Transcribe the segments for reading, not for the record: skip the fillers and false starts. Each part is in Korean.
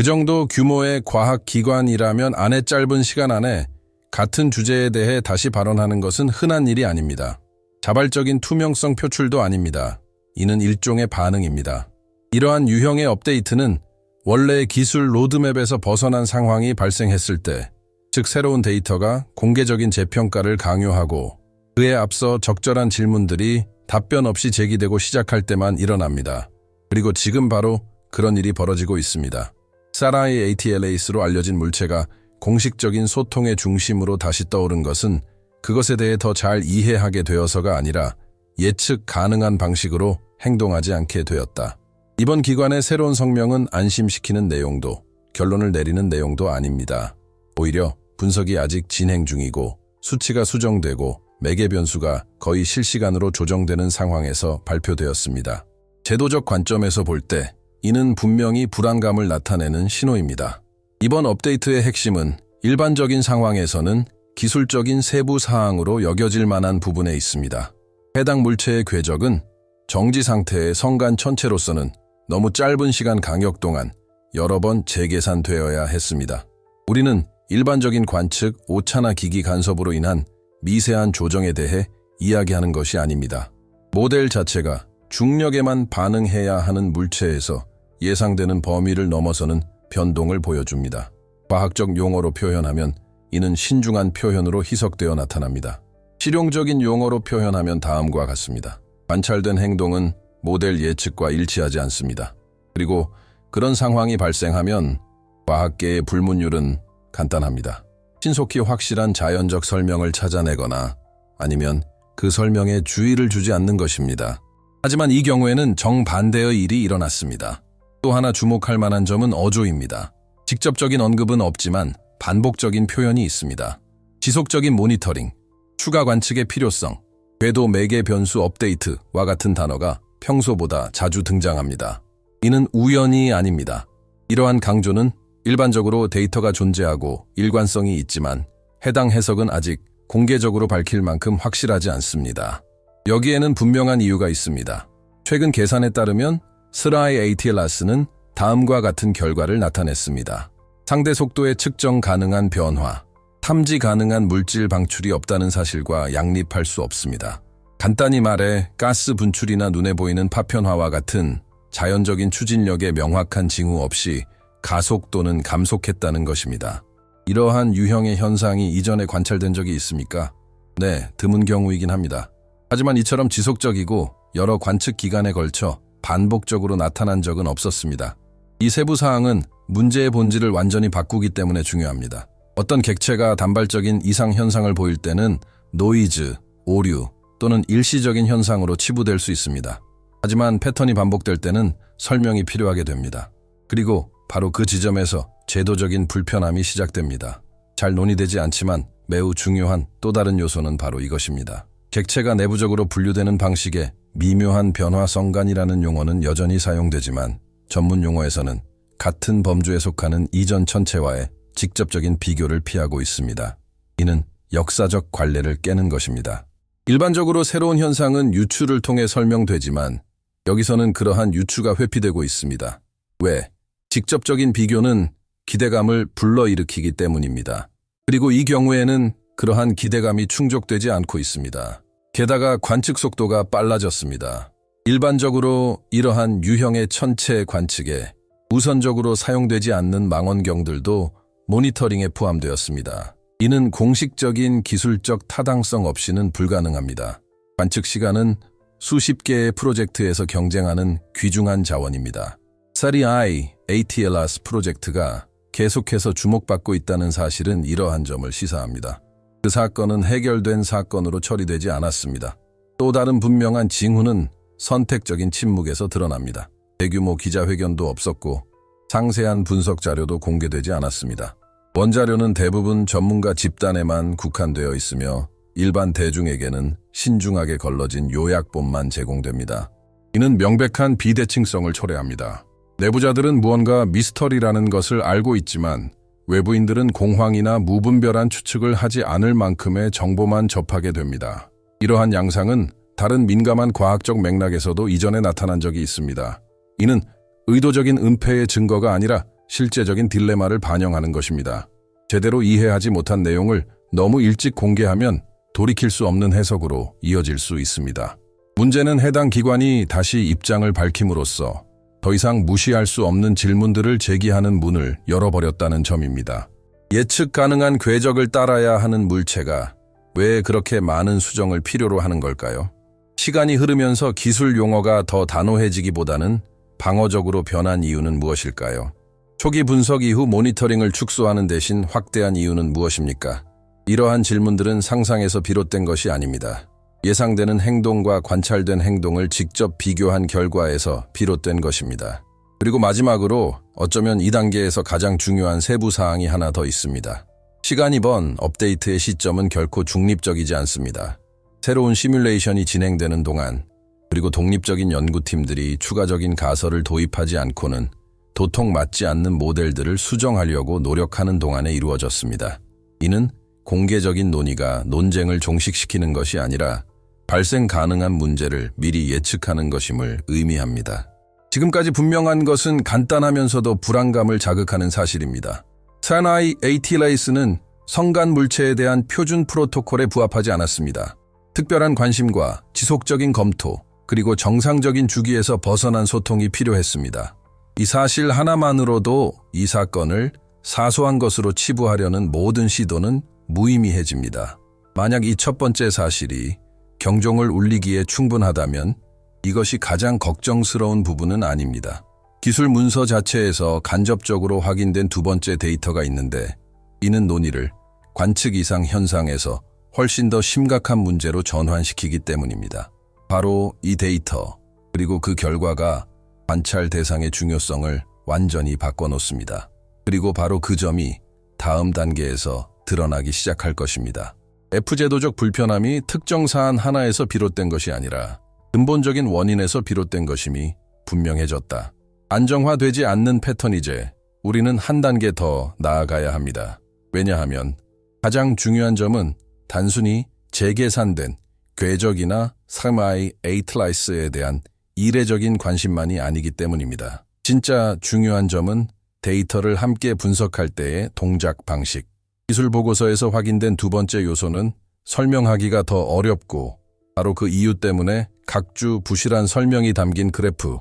그 정도 규모의 과학기관이라면 안에 짧은 시간 안에 같은 주제에 대해 다시 발언하는 것은 흔한 일이 아닙니다. 자발적인 투명성 표출도 아닙니다. 이는 일종의 반응입니다. 이러한 유형의 업데이트는 원래의 기술 로드맵에서 벗어난 상황이 발생했을 때, 즉 새로운 데이터가 공개적인 재평가를 강요하고 그에 앞서 적절한 질문들이 답변 없이 제기되고 시작할 때만 일어납니다. 그리고 지금 바로 그런 일이 벌어지고 있습니다. 사라이 ATLAS로 알려진 물체가 공식적인 소통의 중심으로 다시 떠오른 것은 그것에 대해 더 잘 이해하게 되어서가 아니라 예측 가능한 방식으로 행동하지 않게 되었다. 이번 기관의 새로운 성명은 안심시키는 내용도 결론을 내리는 내용도 아닙니다. 오히려 분석이 아직 진행 중이고 수치가 수정되고 매개 변수가 거의 실시간으로 조정되는 상황에서 발표되었습니다. 제도적 관점에서 볼 때 이는 분명히 불안감을 나타내는 신호입니다. 이번 업데이트의 핵심은 일반적인 상황에서는 기술적인 세부 사항으로 여겨질 만한 부분에 있습니다. 해당 물체의 궤적은 정지 상태의 성간 전체로서는 너무 짧은 시간 간격 동안 여러 번 재계산되어야 했습니다. 우리는 일반적인 관측, 오차나 기기 간섭으로 인한 미세한 조정에 대해 이야기하는 것이 아닙니다. 모델 자체가 중력에만 반응해야 하는 물체에서 예상되는 범위를 넘어서는 변동을 보여줍니다. 과학적 용어로 표현하면 이는 신중한 표현으로 희석되어 나타납니다. 실용적인 용어로 표현하면 다음과 같습니다. 관찰된 행동은 모델 예측과 일치하지 않습니다. 그리고 그런 상황이 발생하면 과학계의 불문율은 간단합니다. 신속히 확실한 자연적 설명을 찾아내거나 아니면 그 설명에 주의를 주지 않는 것입니다. 하지만 이 경우에는 정반대의 일이 일어났습니다. 또 하나 주목할 만한 점은 어조입니다. 직접적인 언급은 없지만 반복적인 표현이 있습니다. 지속적인 모니터링, 추가 관측의 필요성, 궤도 매개 변수 업데이트와 같은 단어가 평소보다 자주 등장합니다. 이는 우연이 아닙니다. 이러한 강조는 일반적으로 데이터가 존재하고 일관성이 있지만 해당 해석은 아직 공개적으로 밝힐 만큼 확실하지 않습니다. 여기에는 분명한 이유가 있습니다. 최근 계산에 따르면 스라이 ATLAS는 다음과 같은 결과를 나타냈습니다. 상대 속도의 측정 가능한 변화, 탐지 가능한 물질 방출이 없다는 사실과 양립할 수 없습니다. 간단히 말해 가스 분출이나 눈에 보이는 파편화와 같은 자연적인 추진력의 명확한 징후 없이 가속 또는 감속했다는 것입니다. 이러한 유형의 현상이 이전에 관찰된 적이 있습니까? 네, 드문 경우이긴 합니다. 하지만 이처럼 지속적이고 여러 관측 기간에 걸쳐 반복적으로 나타난 적은 없었습니다. 이 세부 사항은 문제의 본질을 완전히 바꾸기 때문에 중요합니다. 어떤 객체가 단발적인 이상 현상을 보일 때는 노이즈, 오류 또는 일시적인 현상으로 치부될 수 있습니다. 하지만 패턴이 반복될 때는 설명이 필요하게 됩니다. 그리고 바로 그 지점에서 제도적인 불편함이 시작됩니다. 잘 논의되지 않지만 매우 중요한 또 다른 요소는 바로 이것입니다. 객체가 내부적으로 분류되는 방식의 미묘한 변화 성간이라는 용어는 여전히 사용되지만 전문 용어에서는 같은 범주에 속하는 이전 천체와의 직접적인 비교를 피하고 있습니다. 이는 역사적 관례를 깨는 것입니다. 일반적으로 새로운 현상은 유추를 통해 설명되지만 여기서는 그러한 유추가 회피되고 있습니다. 왜? 직접적인 비교는 기대감을 불러일으키기 때문입니다. 그리고 이 경우에는 그러한 기대감이 충족되지 않고 있습니다. 게다가 관측 속도가 빨라졌습니다. 일반적으로 이러한 유형의 천체 관측에 우선적으로 사용되지 않는 망원경들도 모니터링에 포함되었습니다. 이는 공식적인 기술적 타당성 없이는 불가능합니다. 관측 시간은 수십 개의 프로젝트에서 경쟁하는 귀중한 자원입니다. 사라이 ATLAS 프로젝트가 계속해서 주목받고 있다는 사실은 이러한 점을 시사합니다. 그 사건은 해결된 사건으로 처리되지 않았습니다. 또 다른 분명한 징후는 선택적인 침묵에서 드러납니다. 대규모 기자회견도 없었고 상세한 분석 자료도 공개되지 않았습니다. 원자료는 대부분 전문가 집단에만 국한되어 있으며 일반 대중에게는 신중하게 걸러진 요약본만 제공됩니다. 이는 명백한 비대칭성을 초래합니다. 내부자들은 무언가 미스터리라는 것을 알고 있지만 외부인들은 공황이나 무분별한 추측을 하지 않을 만큼의 정보만 접하게 됩니다. 이러한 양상은 다른 민감한 과학적 맥락에서도 이전에 나타난 적이 있습니다. 이는 의도적인 은폐의 증거가 아니라 실제적인 딜레마를 반영하는 것입니다. 제대로 이해하지 못한 내용을 너무 일찍 공개하면 돌이킬 수 없는 해석으로 이어질 수 있습니다. 문제는 해당 기관이 다시 입장을 밝힘으로써 더 이상 무시할 수 없는 질문들을 제기하는 문을 열어버렸다는 점입니다. 예측 가능한 궤적을 따라야 하는 물체가 왜 그렇게 많은 수정을 필요로 하는 걸까요? 시간이 흐르면서 기술 용어가 더 단호해지기보다는 방어적으로 변한 이유는 무엇일까요? 초기 분석 이후 모니터링을 축소하는 대신 확대한 이유는 무엇입니까? 이러한 질문들은 상상에서 비롯된 것이 아닙니다. 예상되는 행동과 관찰된 행동을 직접 비교한 결과에서 비롯된 것입니다. 그리고 마지막으로 어쩌면 이 단계에서 가장 중요한 세부 사항이 하나 더 있습니다. 시간이 번 업데이트의 시점은 결코 중립적이지 않습니다. 새로운 시뮬레이션이 진행되는 동안 그리고 독립적인 연구팀들이 추가적인 가설을 도입하지 않고는 도통 맞지 않는 모델들을 수정하려고 노력하는 동안에 이루어졌습니다. 이는 공개적인 논의가 논쟁을 종식시키는 것이 아니라 발생 가능한 문제를 미리 예측하는 것임을 의미합니다. 지금까지 분명한 것은 간단하면서도 불안감을 자극하는 사실입니다. 사나이 에이틸레이스는 성간 물체에 대한 표준 프로토콜에 부합하지 않았습니다. 특별한 관심과 지속적인 검토, 그리고 정상적인 주기에서 벗어난 소통이 필요했습니다. 이 사실 하나만으로도 이 사건을 사소한 것으로 치부하려는 모든 시도는 무의미해집니다. 만약 이 첫 번째 사실이 경종을 울리기에 충분하다면 이것이 가장 걱정스러운 부분은 아닙니다. 기술 문서 자체에서 간접적으로 확인된 두 번째 데이터가 있는데 이는 논의를 관측 이상 현상에서 훨씬 더 심각한 문제로 전환시키기 때문입니다. 바로 이 데이터, 그리고 그 결과가 관찰 대상의 중요성을 완전히 바꿔놓습니다. 그리고 바로 그 점이 다음 단계에서 드러나기 시작할 것입니다. F제도적 불편함이 특정 사안 하나에서 비롯된 것이 아니라 근본적인 원인에서 비롯된 것임이 분명해졌다. 안정화되지 않는 패턴이제 우리는 한 단계 더 나아가야 합니다. 왜냐하면 가장 중요한 점은 단순히 재계산된 궤적이나 사나이 에이틸레이스에 대한 이례적인 관심만이 아니기 때문입니다. 진짜 중요한 점은 데이터를 함께 분석할 때의 동작 방식. 기술 보고서에서 확인된 두 번째 요소는 설명하기가 더 어렵고 바로 그 이유 때문에 각주 부실한 설명이 담긴 그래프,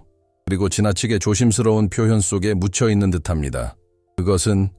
그리고 지나치게 조심스러운 표현 속에 묻혀있는 듯합니다. 그것은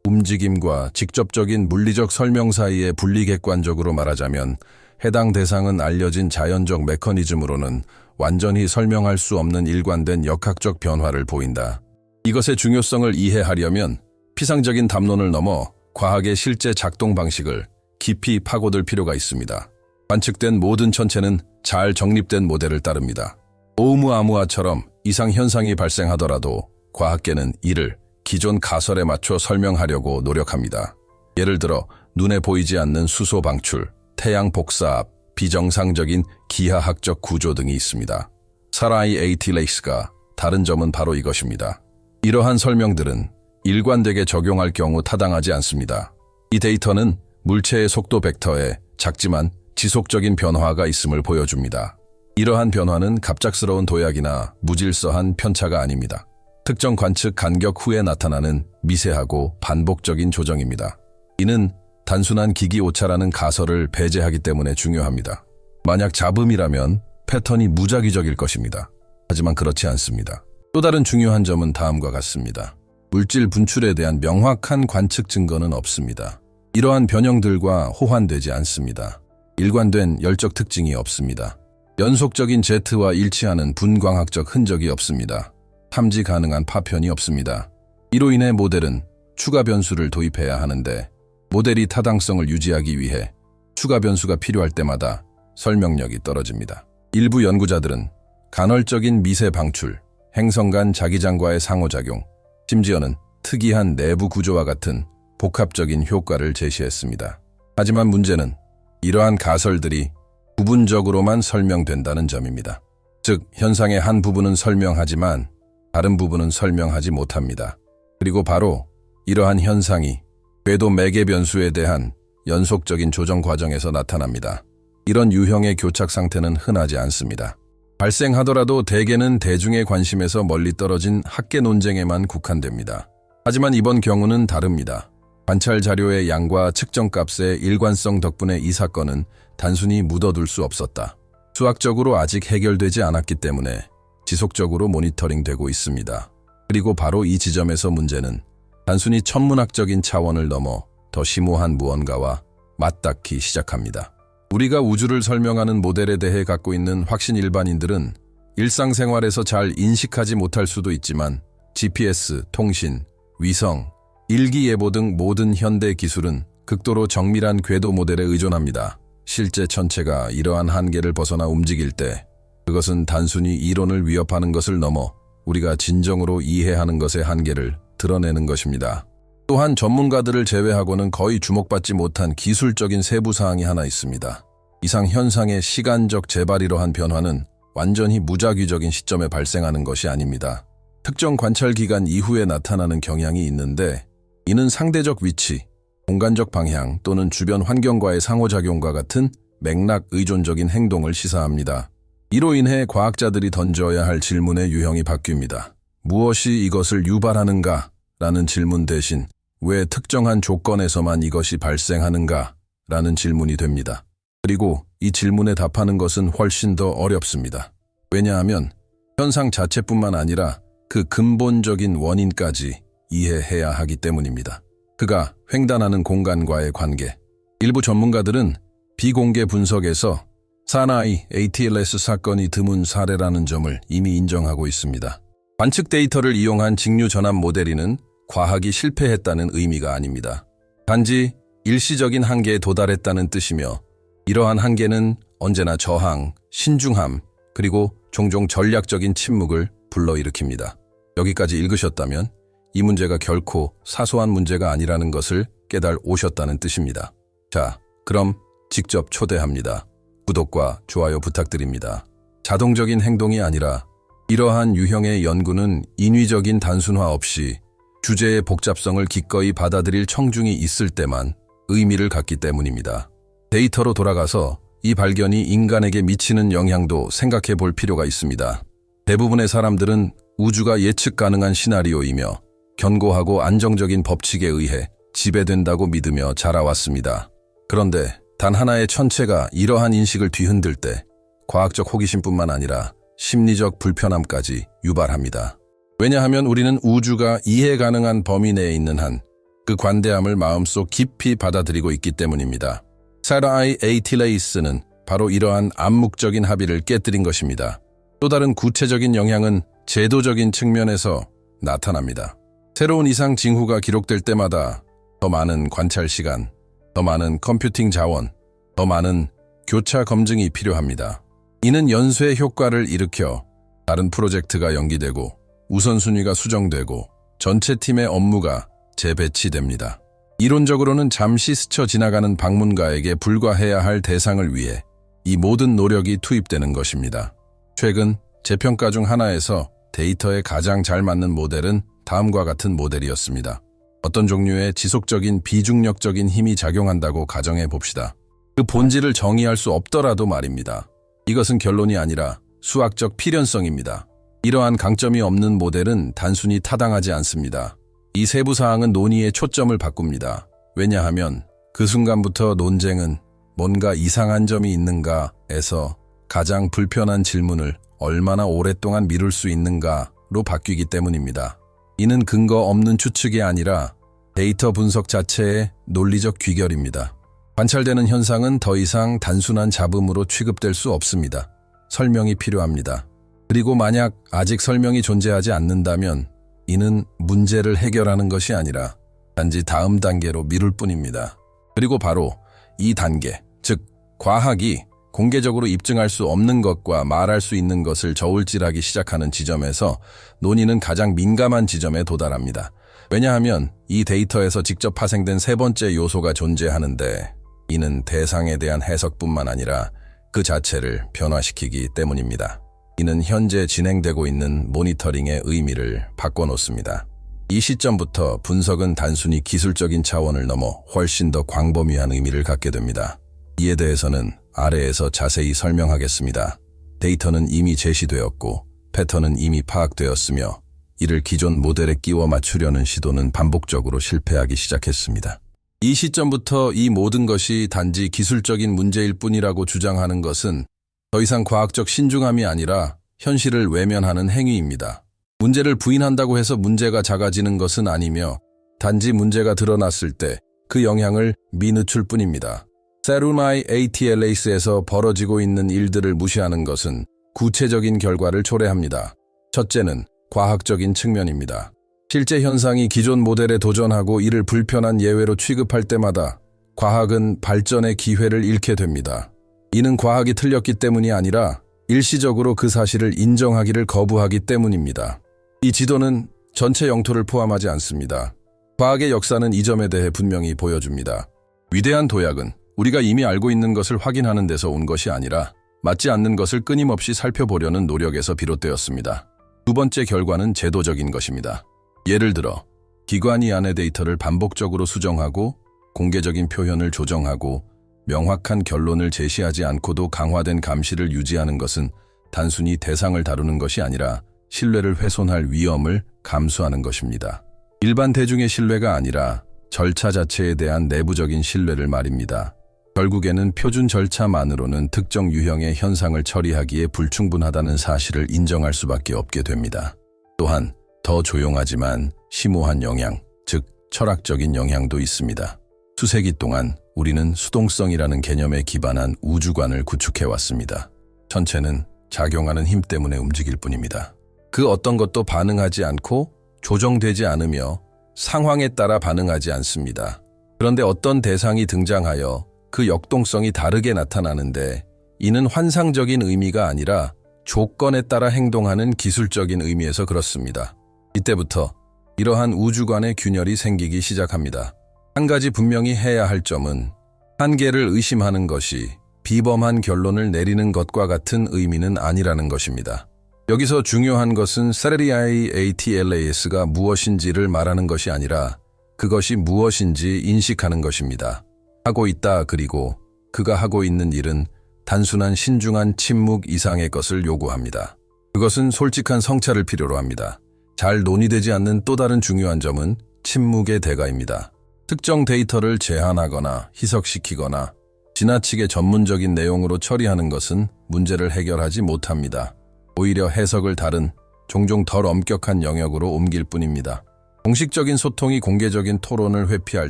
움직임과 직접적인 물리적 설명 사이의 분리객관적으로 말하자면 해당 대상은 알려진 자연적 메커니즘으로는 완전히 설명할 수 없는 일관된 역학적 변화를 보인다. 이것의 중요성을 이해하려면 피상적인 담론을 넘어 과학의 실제 작동 방식을 깊이 파고들 필요가 있습니다. 관측된 모든 천체는 잘 정립된 모델을 따릅니다. 오umu아무아처럼 이상 현상이 발생하더라도 과학계는 이를 기존 가설에 맞춰 설명하려고 노력합니다. 예를 들어 눈에 보이지 않는 수소 방출, 태양 복사압, 비정상적인 기하학적 구조 등이 있습니다. 사나이 에이틸레이스가 다른 점은 바로 이것입니다. 이러한 설명들은 일관되게 적용할 경우 타당하지 않습니다. 이 데이터는 물체의 속도 벡터에 작지만 지속적인 변화가 있음을 보여줍니다. 이러한 변화는 갑작스러운 도약이나 무질서한 편차가 아닙니다. 특정 관측 간격 후에 나타나는 미세하고 반복적인 조정입니다. 이는 단순한 기기 오차라는 가설을 배제하기 때문에 중요합니다. 만약 잡음이라면 패턴이 무작위적일 것입니다. 하지만 그렇지 않습니다. 또 다른 중요한 점은 다음과 같습니다. 물질 분출에 대한 명확한 관측 증거는 없습니다. 이러한 변형들과 호환되지 않습니다. 일관된 열적 특징이 없습니다. 연속적인 제트와 일치하는 분광학적 흔적이 없습니다. 탐지 가능한 파편이 없습니다. 이로 인해 모델은 추가 변수를 도입해야 하는데 모델이 타당성을 유지하기 위해 추가 변수가 필요할 때마다 설명력이 떨어집니다. 일부 연구자들은 간헐적인 미세 방출, 행성 간 자기장과의 상호작용, 심지어는 특이한 내부 구조와 같은 복합적인 효과를 제시했습니다. 하지만 문제는 이러한 가설들이 부분적으로만 설명된다는 점입니다. 즉, 현상의 한 부분은 설명하지만 다른 부분은 설명하지 못합니다. 그리고 바로 이러한 현상이 궤도 매개 변수에 대한 연속적인 조정 과정에서 나타납니다. 이런 유형의 교착 상태는 흔하지 않습니다. 발생하더라도 대개는 대중의 관심에서 멀리 떨어진 학계 논쟁에만 국한됩니다. 하지만 이번 경우는 다릅니다. 관찰 자료의 양과 측정값의 일관성 덕분에 이 사건은 단순히 묻어둘 수 없었다. 수학적으로 아직 해결되지 않았기 때문에 지속적으로 모니터링되고 있습니다. 그리고 바로 이 지점에서 문제는 단순히 천문학적인 차원을 넘어 더 심오한 무언가와 맞닿기 시작합니다. 우리가 우주를 설명하는 모델에 대해 갖고 있는 확신 일반인들은 일상생활에서 잘 인식하지 못할 수도 있지만 GPS, 통신, 위성, 일기예보 등 모든 현대 기술은 극도로 정밀한 궤도 모델에 의존합니다. 실제 천체가 이러한 한계를 벗어나 움직일 때 그것은 단순히 이론을 위협하는 것을 넘어 우리가 진정으로 이해하는 것의 한계를 드러내는 것입니다. 또한 전문가들을 제외하고는 거의 주목받지 못한 기술적인 세부 사항이 하나 있습니다. 이상 현상의 시간적 재발이러한 변화는 완전히 무작위적인 시점에 발생하는 것이 아닙니다. 특정 관찰 기간 이후에 나타나는 경향이 있는데 이는 상대적 위치, 공간적 방향 또는 주변 환경과의 상호작용과 같은 맥락 의존적인 행동을 시사합니다. 이로 인해 과학자들이 던져야 할 질문의 유형이 바뀝니다. 무엇이 이것을 유발하는가? 라는 질문 대신 왜 특정한 조건에서만 이것이 발생하는가? 라는 질문이 됩니다. 그리고 이 질문에 답하는 것은 훨씬 더 어렵습니다. 왜냐하면 현상 자체뿐만 아니라 그 근본적인 원인까지 이해해야 하기 때문입니다. 그가 횡단하는 공간과의 관계. 일부 전문가들은 비공개 분석에서 사나이 ATLS 사건이 드문 사례라는 점을 이미 인정하고 있습니다. 관측 데이터를 이용한 직류 전압 모델링은 과학이 실패했다는 의미가 아닙니다. 단지 일시적인 한계에 도달했다는 뜻이며 이러한 한계는 언제나 저항, 신중함, 그리고 종종 전략적인 침묵을 불러일으킵니다. 여기까지 읽으셨다면 이 문제가 결코 사소한 문제가 아니라는 것을 깨달으셨다는 뜻입니다. 자, 그럼 직접 초대합니다. 구독과 좋아요 부탁드립니다. 자동적인 행동이 아니라 이러한 유형의 연구는 인위적인 단순화 없이 주제의 복잡성을 기꺼이 받아들일 청중이 있을 때만 의미를 갖기 때문입니다. 데이터로 돌아가서 이 발견이 인간에게 미치는 영향도 생각해 볼 필요가 있습니다. 대부분의 사람들은 우주가 예측 가능한 시나리오이며 견고하고 안정적인 법칙에 의해 지배된다고 믿으며 자라왔습니다. 그런데 단 하나의 천체가 이러한 인식을 뒤흔들 때 과학적 호기심뿐만 아니라 심리적 불편함까지 유발합니다. 왜냐하면 우리는 우주가 이해 가능한 범위 내에 있는 한 그 관대함을 마음속 깊이 받아들이고 있기 때문입니다. 사나이 ATLAS는 바로 이러한 암묵적인 합의를 깨뜨린 것입니다. 또 다른 구체적인 영향은 제도적인 측면에서 나타납니다. 새로운 이상 징후가 기록될 때마다 더 많은 관찰 시간, 더 많은 컴퓨팅 자원, 더 많은 교차 검증이 필요합니다. 이는 연쇄 효과를 일으켜 다른 프로젝트가 연기되고 우선순위가 수정되고 전체 팀의 업무가 재배치됩니다. 이론적으로는 잠시 스쳐 지나가는 방문가에게 불과해야 할 대상을 위해 이 모든 노력이 투입되는 것입니다. 최근 재평가 중 하나에서 데이터에 가장 잘 맞는 모델은 다음과 같은 모델이었습니다. 어떤 종류의 지속적인 비중력적인 힘이 작용한다고 가정해 봅시다. 그 본질을 정의할 수 없더라도 말입니다. 이것은 결론이 아니라 수학적 필연성입니다. 이러한 강점이 없는 모델은 단순히 타당하지 않습니다. 이 세부 사항은 논의의 초점을 바꿉니다. 왜냐하면 그 순간부터 논쟁은 뭔가 이상한 점이 있는가에서 가장 불편한 질문을 얼마나 오랫동안 미룰 수 있는가로 바뀌기 때문입니다. 이는 근거 없는 추측이 아니라 데이터 분석 자체의 논리적 귀결입니다. 관찰되는 현상은 더 이상 단순한 잡음으로 취급될 수 없습니다. 설명이 필요합니다. 그리고 만약 아직 설명이 존재하지 않는다면 이는 문제를 해결하는 것이 아니라 단지 다음 단계로 미룰 뿐입니다. 그리고 바로 이 단계, 즉 과학이 공개적으로 입증할 수 없는 것과 말할 수 있는 것을 저울질하기 시작하는 지점에서 논의는 가장 민감한 지점에 도달합니다. 왜냐하면 이 데이터에서 직접 파생된 세 번째 요소가 존재하는데 이는 대상에 대한 해석뿐만 아니라 그 자체를 변화시키기 때문입니다. 이는 현재 진행되고 있는 모니터링의 의미를 바꿔놓습니다. 이 시점부터 분석은 단순히 기술적인 차원을 넘어 훨씬 더 광범위한 의미를 갖게 됩니다. 이에 대해서는 아래에서 자세히 설명하겠습니다. 데이터는 이미 제시되었고 패턴은 이미 파악되었으며 이를 기존 모델에 끼워 맞추려는 시도는 반복적으로 실패하기 시작했습니다. 이 시점부터 이 모든 것이 단지 기술적인 문제일 뿐이라고 주장하는 것은 더 이상 과학적 신중함이 아니라 현실을 외면하는 행위입니다. 문제를 부인한다고 해서 문제가 작아지는 것은 아니며 단지 문제가 드러났을 때 그 영향을 미누출 뿐입니다. 세루마이 ATLAS에서 벌어지고 있는 일들을 무시하는 것은 구체적인 결과를 초래합니다. 첫째는 과학적인 측면입니다. 실제 현상이 기존 모델에 도전하고 이를 불편한 예외로 취급할 때마다 과학은 발전의 기회를 잃게 됩니다. 이는 과학이 틀렸기 때문이 아니라 일시적으로 그 사실을 인정하기를 거부하기 때문입니다. 이 지도는 전체 영토를 포함하지 않습니다. 과학의 역사는 이 점에 대해 분명히 보여줍니다. 위대한 도약은 우리가 이미 알고 있는 것을 확인하는 데서 온 것이 아니라 맞지 않는 것을 끊임없이 살펴보려는 노력에서 비롯되었습니다. 두 번째 결과는 제도적인 것입니다. 예를 들어 기관이 안의 데이터를 반복적으로 수정하고 공개적인 표현을 조정하고 명확한 결론을 제시하지 않고도 강화된 감시를 유지하는 것은 단순히 대상을 다루는 것이 아니라 신뢰를 훼손할 위험을 감수하는 것입니다. 일반 대중의 신뢰가 아니라 절차 자체에 대한 내부적인 신뢰를 말입니다. 결국에는 표준 절차만으로는 특정 유형의 현상을 처리하기에 불충분하다는 사실을 인정할 수밖에 없게 됩니다. 또한 더 조용하지만 심오한 영향, 즉 철학적인 영향도 있습니다. 수세기 동안 우리는 수동성이라는 개념에 기반한 우주관을 구축해왔습니다. 전체는 작용하는 힘 때문에 움직일 뿐입니다. 그 어떤 것도 반응하지 않고 조정되지 않으며 상황에 따라 반응하지 않습니다. 그런데 어떤 대상이 등장하여 그 역동성이 다르게 나타나는데 이는 환상적인 의미가 아니라 조건에 따라 행동하는 기술적인 의미에서 그렇습니다. 이때부터 이러한 우주관의 균열이 생기기 시작합니다. 한 가지 분명히 해야 할 점은 한계를 의심하는 것이 비범한 결론을 내리는 것과 같은 의미는 아니라는 것입니다. 여기서 중요한 것은 세레리아의 ATLAS가 무엇인지를 말하는 것이 아니라 그것이 무엇인지 인식하는 것입니다. 하고 있다 그리고 그가 하고 있는 일은 단순한 신중한 침묵 이상의 것을 요구합니다. 그것은 솔직한 성찰을 필요로 합니다. 잘 논의되지 않는 또 다른 중요한 점은 침묵의 대가입니다. 특정 데이터를 제한하거나 희석시키거나 지나치게 전문적인 내용으로 처리하는 것은 문제를 해결하지 못합니다. 오히려 해석을 다른 종종 덜 엄격한 영역으로 옮길 뿐입니다. 공식적인 소통이 공개적인 토론을 회피할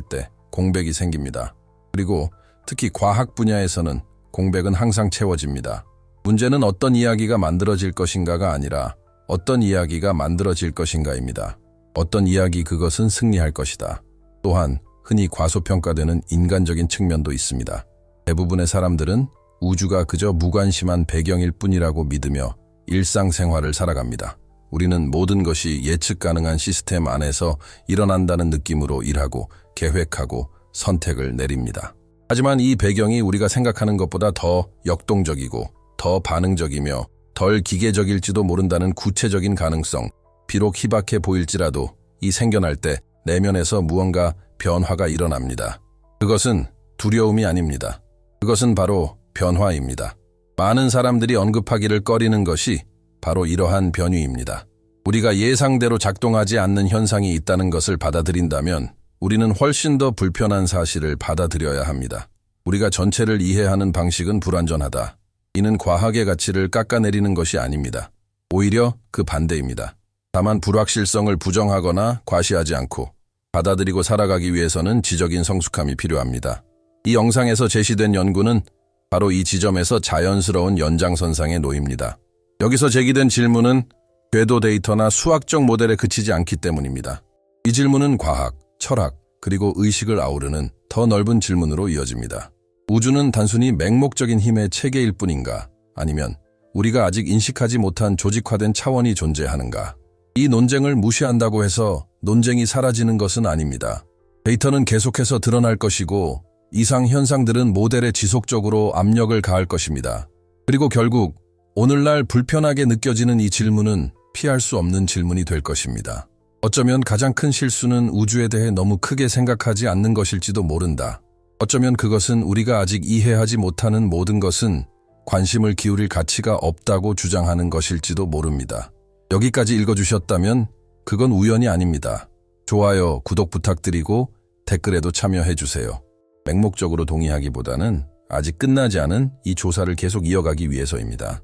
때 공백이 생깁니다. 그리고 특히 과학 분야에서는 공백은 항상 채워집니다. 문제는 어떤 이야기가 만들어질 것인가가 아니라 어떤 이야기가 만들어질 것인가입니다. 어떤 이야기 그것은 승리할 것이다. 또한 흔히 과소평가되는 인간적인 측면도 있습니다. 대부분의 사람들은 우주가 그저 무관심한 배경일 뿐이라고 믿으며 일상생활을 살아갑니다. 우리는 모든 것이 예측 가능한 시스템 안에서 일어난다는 느낌으로 일하고 계획하고 선택을 내립니다. 하지만 이 배경이 우리가 생각하는 것보다 더 역동적이고 더 반응적이며 덜 기계적일지도 모른다는 구체적인 가능성, 비록 희박해 보일지라도 이 생겨날 때 내면에서 무언가 변화가 일어납니다. 그것은 두려움이 아닙니다. 그것은 바로 변화입니다. 많은 사람들이 언급하기를 꺼리는 것이 바로 이러한 변유입니다. 우리가 예상대로 작동하지 않는 현상이 있다는 것을 받아들인다면 우리는 훨씬 더 불편한 사실을 받아들여야 합니다. 우리가 전체를 이해하는 방식은 불완전하다. 이는 과학의 가치를 깎아내리는 것이 아닙니다. 오히려 그 반대입니다. 다만 불확실성을 부정하거나 과시하지 않고 받아들이고 살아가기 위해서는 지적인 성숙함이 필요합니다. 이 영상에서 제시된 연구는 바로 이 지점에서 자연스러운 연장선상에 놓입니다. 여기서 제기된 질문은 궤도 데이터나 수학적 모델에 그치지 않기 때문입니다. 이 질문은 과학, 철학, 그리고 의식을 아우르는 더 넓은 질문으로 이어집니다. 우주는 단순히 맹목적인 힘의 체계일 뿐인가? 아니면 우리가 아직 인식하지 못한 조직화된 차원이 존재하는가? 이 논쟁을 무시한다고 해서 논쟁이 사라지는 것은 아닙니다. 데이터는 계속해서 드러날 것이고 이상 현상들은 모델에 지속적으로 압력을 가할 것입니다. 그리고 결국 오늘날 불편하게 느껴지는 이 질문은 피할 수 없는 질문이 될 것입니다. 어쩌면 가장 큰 실수는 우주에 대해 너무 크게 생각하지 않는 것일지도 모른다. 어쩌면 그것은 우리가 아직 이해하지 못하는 모든 것은 관심을 기울일 가치가 없다고 주장하는 것일지도 모릅니다. 여기까지 읽어주셨다면 그건 우연이 아닙니다. 좋아요, 구독 부탁드리고 댓글에도 참여해주세요. 맹목적으로 동의하기보다는 아직 끝나지 않은 이 조사를 계속 이어가기 위해서입니다.